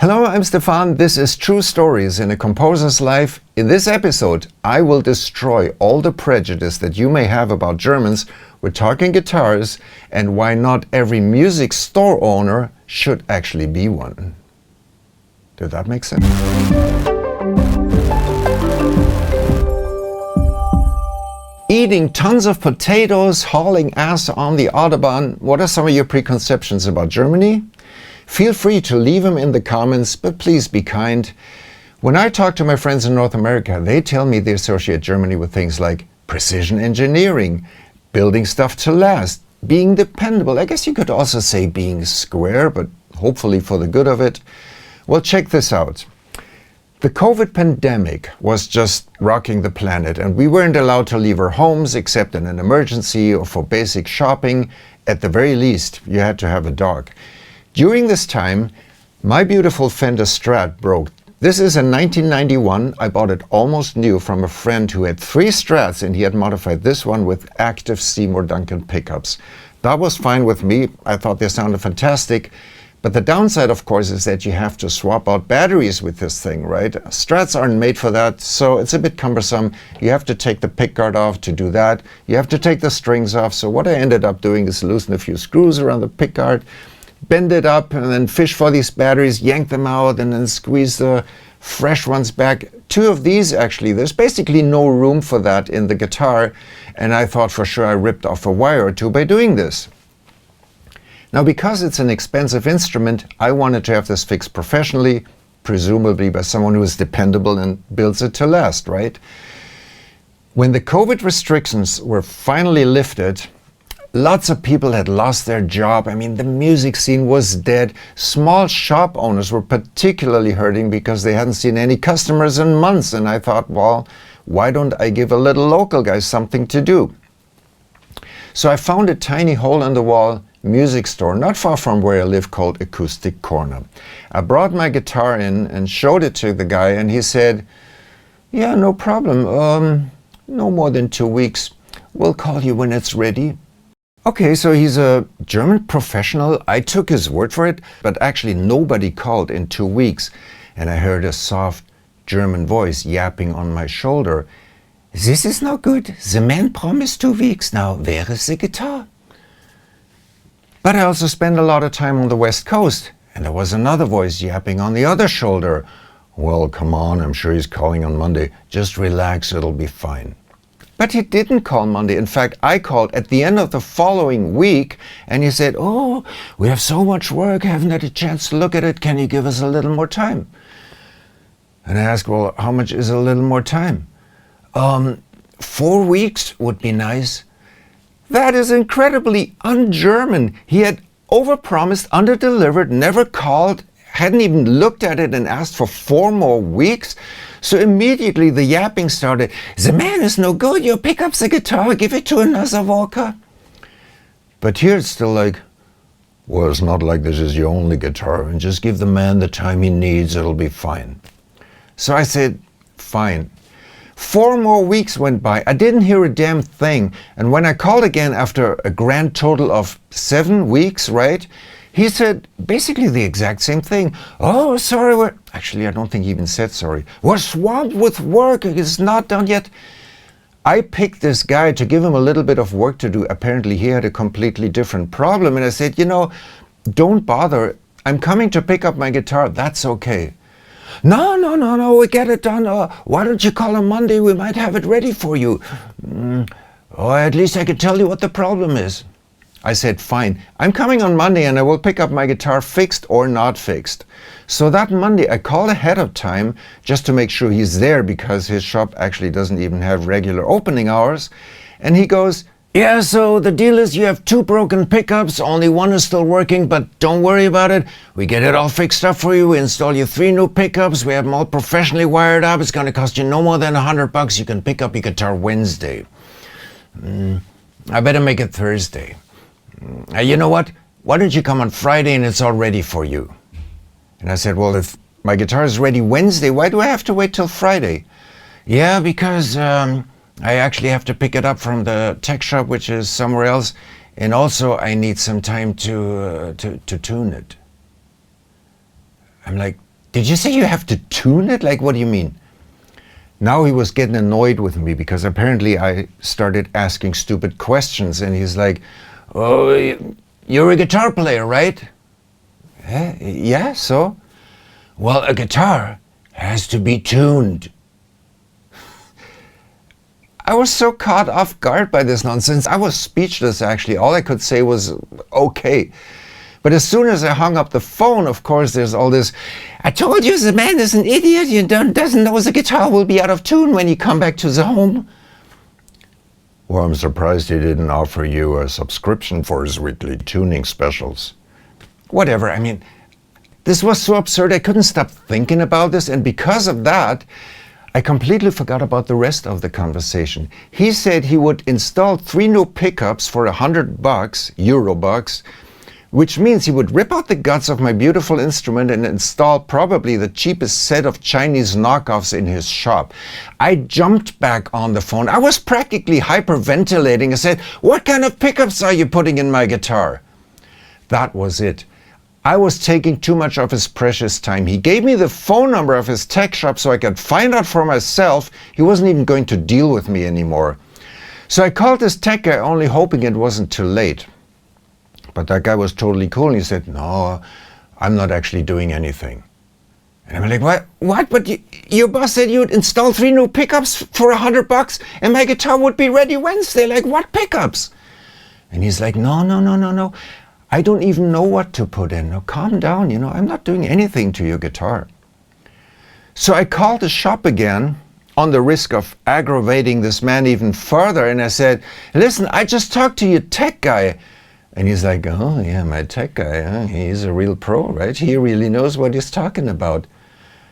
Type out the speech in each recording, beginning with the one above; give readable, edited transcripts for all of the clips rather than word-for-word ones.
Hello, I'm Stefan. This is True Stories in a Composer's Life. In this episode, I will destroy all the prejudice that you may have about Germans. We're talking guitars and why not every music store owner should actually be one. Did that make sense? Eating tons of potatoes, hauling ass on the Autobahn. What are some of your preconceptions about Germany? Feel free to leave them in the comments, but please be kind. When I talk to my friends in North America, they tell me they associate Germany with things like precision engineering, building stuff to last, being dependable. I guess you could also say being square, but hopefully for the good of it. Well, check this out. The COVID pandemic was just rocking the planet, and we weren't allowed to leave our homes except in an emergency or for basic shopping. At the very least, you had to have a dog. During this time, my beautiful Fender Strat broke. This is a 1991. I bought it almost new from a friend who had 3 Strats, and he had modified this one with active Seymour Duncan pickups. That was fine with me. I thought they sounded fantastic. But the downside, of course, is that you have to swap out batteries with this thing, right? Strats aren't made for that, so it's a bit cumbersome. You have to take the pickguard off to do that. You have to take the strings off. So what I ended up doing is loosen a few screws around the pickguard, bend it up, and then fish for these batteries, yank them out, and then squeeze the fresh ones back. 2 of these, actually. There's basically no room for that in the guitar, and I thought for sure I ripped off a wire or 2 by doing this. Now, because it's an expensive instrument, I wanted to have this fixed professionally, presumably by someone who is dependable and builds it to last, right? When the COVID restrictions were finally lifted, lots of people had lost their job. I mean, the music scene was dead. Small shop owners were particularly hurting because they hadn't seen any customers in months. And I thought, well, why don't I give a little local guy something to do? So I found a tiny hole-in-the-wall music store not far from where I live called Acoustic Corner. I brought my guitar in and showed it to the guy, and he said, yeah, no problem. No more than 2 weeks. We'll call you when it's ready. Okay, so he's a German professional. I took his word for it, but actually nobody called in 2 weeks. And I heard a soft German voice yapping on my shoulder. This is not good. The man promised 2 weeks. Now, where is the guitar? But I also spent a lot of time on the West Coast, and there was another voice yapping on the other shoulder. Well, come on, I'm sure he's calling on Monday. Just relax, it'll be fine. But he didn't call Monday. In fact, I called at the end of the following week, and he said, oh, we have so much work, I haven't had a chance to look at it. Can you give us a little more time? And I asked, well, how much is a little more time? 4 weeks would be nice. That is incredibly un-German. He had overpromised, underdelivered, never called, hadn't even looked at it and asked for 4 more weeks. So immediately the yapping started. The man is no good. You pick up the guitar, give it to another walker. But here it's still like, well, it's not like this is your only guitar, and just give the man the time he needs, it'll be fine. So I said, fine. 4 more weeks went by. I didn't hear a damn thing. And when I called again after a grand total of 7 weeks, right, he said basically the exact same thing. Oh, sorry, actually, I don't think he even said sorry. We're swamped with work. It's not done yet. I picked this guy to give him a little bit of work to do. Apparently, he had a completely different problem. And I said, you know, don't bother. I'm coming to pick up my guitar. That's okay. No, we get it done. Why don't you call on Monday? We might have it ready for you. Or at least I could tell you what the problem is. I said, fine. I'm coming on Monday and I will pick up my guitar fixed or not fixed. So that Monday I called ahead of time just to make sure he's there because his shop actually doesn't even have regular opening hours. And he goes, yeah, so the deal is you have 2 broken pickups, only 1 is still working, but don't worry about it. We get it all fixed up for you. We install you 3 new pickups. We have them all professionally wired up. It's going to cost you no more than $100. You can pick up your guitar Wednesday. I better make it Thursday. You know what? Why don't you come on Friday and it's all ready for you? And I said, well, if my guitar is ready Wednesday, why do I have to wait till Friday? Yeah, because I actually have to pick it up from the tech shop, which is somewhere else, and also I need some time to tune it. I'm like, did you say you have to tune it? Like, what do you mean? Now he was getting annoyed with me because apparently I started asking stupid questions, and he's like, oh, you're a guitar player, right? Yeah, so? Well, a guitar has to be tuned. I was so caught off guard by this nonsense. I was speechless, actually. All I could say was, okay. But as soon as I hung up the phone, of course, there's all this, I told you the man is an idiot, he doesn't know the guitar will be out of tune when you come back to the home. Well, I'm surprised he didn't offer you a subscription for his weekly tuning specials. Whatever, I mean, this was so absurd, I couldn't stop thinking about this, and because of that, I completely forgot about the rest of the conversation. He said he would install 3 new pickups for $100, Euro bucks, which means he would rip out the guts of my beautiful instrument and install probably the cheapest set of Chinese knockoffs in his shop. I jumped back on the phone. I was practically hyperventilating. I said, what kind of pickups are you putting in my guitar? That was it. I was taking too much of his precious time. He gave me the phone number of his tech shop so I could find out for myself. He wasn't even going to deal with me anymore. So I called this tech guy, only hoping it wasn't too late. But that guy was totally cool, and he said, no, I'm not actually doing anything. And I'm like, what? But your boss said you'd install 3 new pickups for $100 and my guitar would be ready Wednesday. Like, what pickups? And he's like, no. I don't even know what to put in. Now, calm down, I'm not doing anything to your guitar. So I called the shop again on the risk of aggravating this man even further, and I said, listen, I just talked to your tech guy. And he's like, oh yeah, my tech guy, huh? He's a real pro, right? He really knows what he's talking about.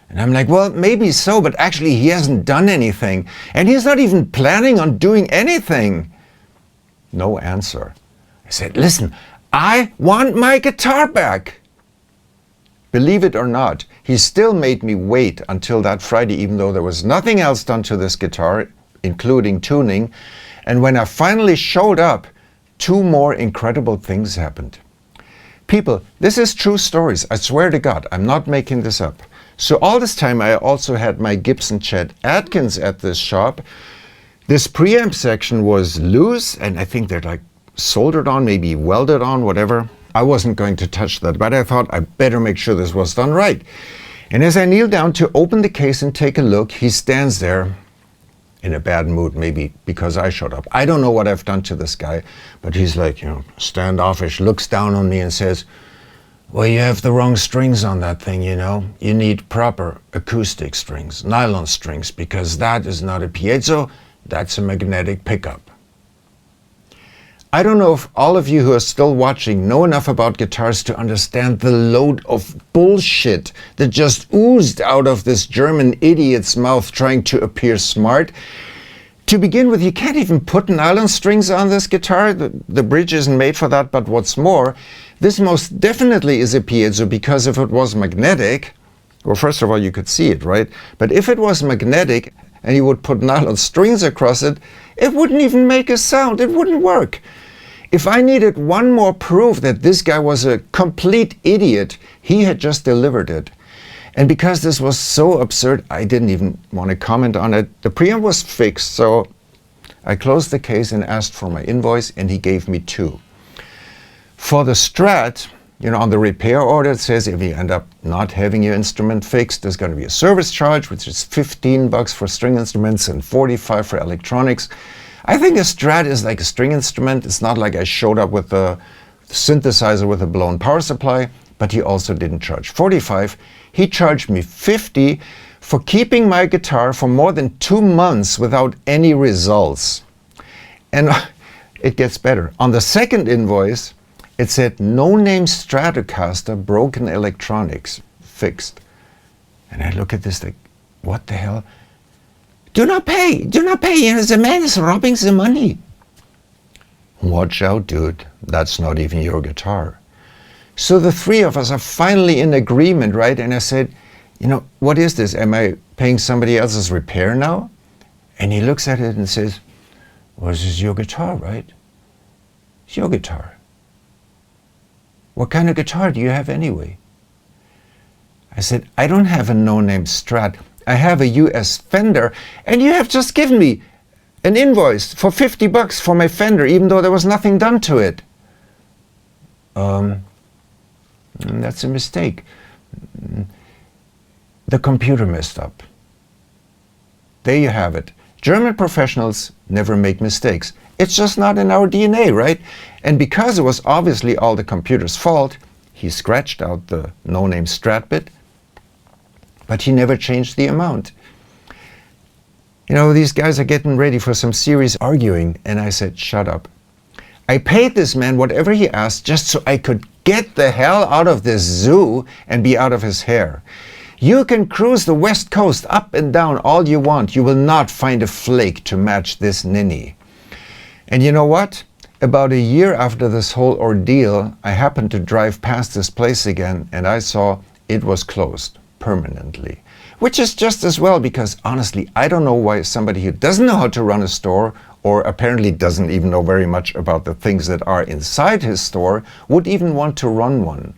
And I'm like, well, maybe so, but actually he hasn't done anything. And he's not even planning on doing anything. No answer. I said, listen, I want my guitar back. Believe it or not, he still made me wait until that Friday, even though there was nothing else done to this guitar, including tuning. And when I finally showed up, 2 more incredible things happened. People, this is true stories. I swear to God, I'm not making this up. So all this time I also had my Gibson Chet Atkins at this shop. This preamp section was loose, and I think they're like soldered on, maybe welded on, whatever. I wasn't going to touch that, but I thought I better make sure this was done right. And as I kneel down to open the case and take a look, he stands there in a bad mood, maybe because I showed up. I don't know what I've done to this guy, but he's like, standoffish, looks down on me and says, well, you have the wrong strings on that thing, You need proper acoustic strings, nylon strings, because that is not a piezo, that's a magnetic pickup. I don't know if all of you who are still watching know enough about guitars to understand the load of bullshit that just oozed out of this German idiot's mouth trying to appear smart. To begin with, you can't even put nylon strings on this guitar. The bridge isn't made for that, but what's more, this most definitely is a piezo, because if it was magnetic, well, first of all, you could see it, right? But if it was magnetic and you would put nylon strings across it, it wouldn't even make a sound. It wouldn't work. If I needed one more proof that this guy was a complete idiot, he had just delivered it. And because this was so absurd, I didn't even want to comment on it. The preamp was fixed, so I closed the case and asked for my invoice, and he gave me 2. For the Strat, on the repair order, it says if you end up not having your instrument fixed, there's going to be a service charge, which is $15 for string instruments and $45 for electronics. I think a Strat is like a string instrument. It's not like I showed up with a synthesizer with a blown power supply, but he also didn't charge $45. He charged me $50 for keeping my guitar for more than 2 months without any results. And it gets better. On the second invoice, it said no-name Stratocaster, broken electronics, fixed. And I look at this like, what the hell? Do not pay, the man is robbing the money. Watch out, dude, that's not even your guitar. So the 3 of us are finally in agreement, right? And I said, what is this? Am I paying somebody else's repair now? And he looks at it and says, well, this is your guitar, right? It's your guitar. What kind of guitar do you have anyway? I said, I don't have a no-name Strat. I have a US Fender, and you have just given me an invoice for $50 for my Fender, even though there was nothing done to it. That's a mistake. The computer messed up. There you have it. German professionals never make mistakes. It's just not in our DNA, right? And because it was obviously all the computer's fault, he scratched out the no-name Strat bit, but he never changed the amount. You know, these guys are getting ready for some serious arguing, and I said, shut up. I paid this man whatever he asked just so I could get the hell out of this zoo and be out of his hair. You can cruise the West Coast up and down all you want. You will not find a flake to match this ninny. And you know what? About a year after this whole ordeal, I happened to drive past this place again, and I saw it was closed permanently. Which is just as well, because honestly, I don't know why somebody who doesn't know how to run a store, or apparently doesn't even know very much about the things that are inside his store, would even want to run one.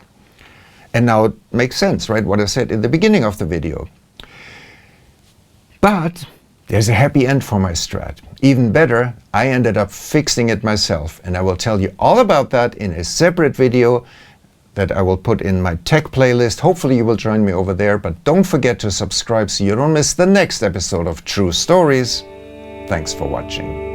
And now it makes sense, right? What I said in the beginning of the video. But there's a happy end for my Strat. Even better, I ended up fixing it myself, and I will tell you all about that in a separate video that I will put in my tech playlist. Hopefully you will join me over there, but don't forget to subscribe so you don't miss the next episode of True Stories. Thanks for watching.